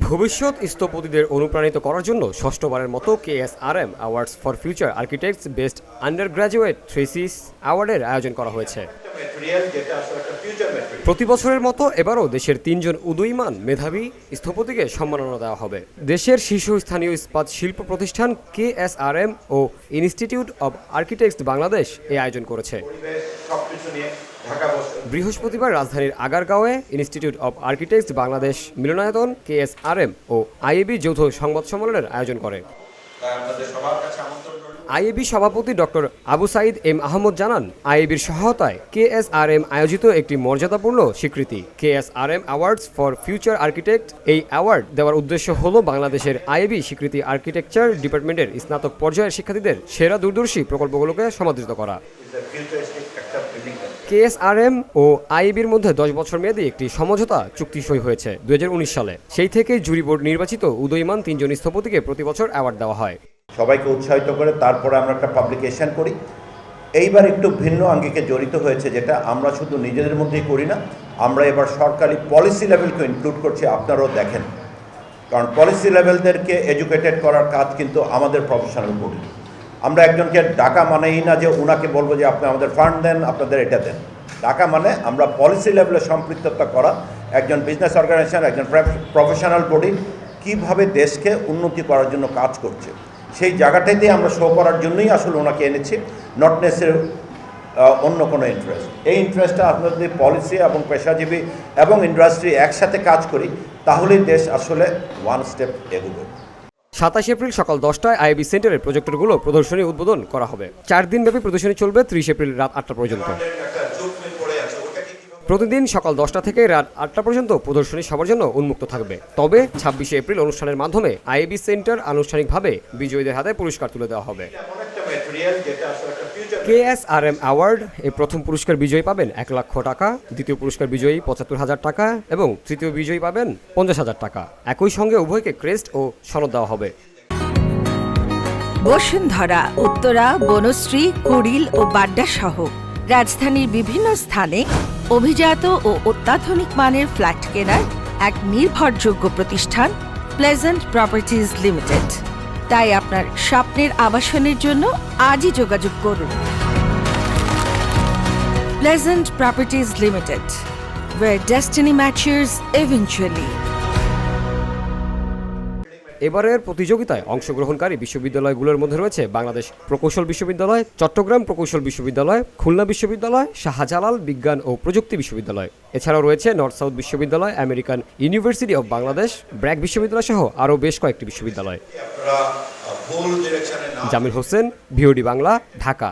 ভবিষ্যৎ স্থপতিদের অনুপ্রাণিত করার জন্য ষষ্ঠবারের মতো KSRM awards for future architects best undergraduate thesis অ্যাওয়ার্ডের আয়োজন করা হয়েছে। প্রতি বছরের মতো এবারও দেশের 3 জন উদীয়মান মেধাবী স্থপতিকে সম্মাননা দেওয়া হবে। দেশের শীর্ষস্থানীয় ইস্পাত শিল্প প্রতিষ্ঠান KSRM ও ইনস্টিটিউট অব আর্কিটেক্টস বাংলাদেশ এই আয়োজন করেছে। বৃহস্পতিবার রাজধানীর আগারগাঁওয়ে ইনস্টিটিউট অব আর্কিটেক্টস বাংলাদেশ মিলনায়তন KSRM ও IAB যৌথ সংবাদ সম্মেলনের আয়োজন করে। IAB সভাপতি ডক্টর আবু সাইদ এম আহমদ জানান, IABর সহায়তায় KSRM আয়োজিত একটি মর্যাদাপূর্ণ স্বীকৃতি KSRM awards for future architect. এই অ্যাওয়ার্ড দেওয়ার উদ্দেশ্য হল বাংলাদেশের IAB স্বীকৃতি আর্কিটেকচার ডিপার্টমেন্টের স্নাতক পর্যায়ের শিক্ষার্থীদের সেরা দূরদর্শী প্রকল্পগুলোকে সমাদৃত করা। KSRM ও IABর মধ্যে 10 বছর মেয়াদী একটি সমঝোতা চুক্তি সই হয়েছে 2019 সালে। সেই থেকে জুরি বোর্ড নির্বাচিত উদীয়মান 3 জন স্থপতিকে প্রতি বছর অ্যাওয়ার্ড দেওয়া হয়। সবাইকে উৎসাহিত করে তারপরে আমরা একটা পাবলিকেশন করি। এইবার একটু ভিন্ন আঙ্গিকে জড়িত হয়েছে, যেটা আমরা শুধু নিজেদের মধ্যেই করি না, আমরা এবার সরকারি পলিসি লেভেলকে ইনক্লুড করছি। আপনারাও দেখেন, কারণ পলিসি লেভেলদেরকে এডুকেটেড করার কাজ কিন্তু আমাদের প্রফেশনাল বডি। আমরা একজনকে ডাকা মানেই না যে ওনাকে বলবো যে আপনি আমাদের ফান্ড দেন, আপনাদের এটা দেন। ডাকা মানে আমরা পলিসি লেভেলে সম্পৃক্ততা করা, একজন বিজনেস অর্গানাইজেশন, একজন প্রফেশনাল বডি কীভাবে দেশকে উন্নতি করার জন্য কাজ করছে, সেই জায়গাটাইতে আমরা শো করার জন্যই আসলে ওনাকে এনেছি, নট নেসেসারি অন্য কোনো ইন্টারেস্ট। এই ইন্টারেস্টটা আপনার যদি পলিসি এবং পেশাজীবী এবং ইন্ডাস্ট্রি একসাথে কাজ করি, তাহলেই দেশ আসলে ওয়ান স্টেপ এগোবে। 27 এপ্রিল সকাল 10টায় IAB সেন্টারের প্রজেক্টরগুলো প্রদর্শনী উদ্বোধন করা হবে। 4 দিনব্যাপী প্রদর্শনী চলবে 30 এপ্রিল রাত 8টা পর্যন্ত। প্রতিদিন সকাল 10টা থেকে রাত 8টা পর্যন্ত প্রদর্শনী সবার জন্য উন্মুক্ত থাকবে। তবে 26 এপ্রিল অনুষ্ঠানের মাধ্যমে IAB সেন্টার আনুষ্ঠানিকভাবে বিজয়ীদের হাতে পুরস্কার তুলে দেওয়া হবে। KSRM অ্যাওয়ার্ড এর প্রথম পুরস্কার বিজয়ী পাবেন 1 লক্ষ টাকা, দ্বিতীয় পুরস্কার বিজয়ী 75,000 টাকা এবং তৃতীয় বিজয়ী পাবেন 50,000 টাকা। একই সঙ্গে উভয়কে ক্রেস্ট ও সনদ দেওয়া হবে। বসুন্ধরা, উত্তরা, বনশ্রী, কুড়িল ও বাড্ডা সহ রাজধানীর বিভিন্ন স্থানে অভিজাত ও অত্যাধুনিক মানের ফ্ল্যাট কেনার এক নির্ভরযোগ্য প্রতিষ্ঠান প্লেজেন্ট প্রপার্টিজ লিমিটেড। তাই আপনার স্বপ্নের আবাসনের জন্য আজই যোগাযোগ করুন। Pleasant properties limited, where destiny matches eventually. এবারের প্রতিযোগিতায় অংশগ্রহণকারী বিশ্ববিদ্যালয়গুলোর মধ্যে রয়েছে বাংলাদেশ প্রকৌশল বিশ্ববিদ্যালয়, চট্টগ্রাম প্রকৌশল বিশ্ববিদ্যালয়, খুলনা বিশ্ববিদ্যালয়, শাহজালাল বিজ্ঞান ও প্রযুক্তি বিশ্ববিদ্যালয়। এছাড়াও রয়েছে নর্থ সাউথ বিশ্ববিদ্যালয়, American university of Bangladesh, BRAC বিশ্ববিদ্যালয় সহ আরও বেশ কয়েকটি বিশ্ববিদ্যালয়। জামিল হোসেন, VOD বাংলা, ঢাকা।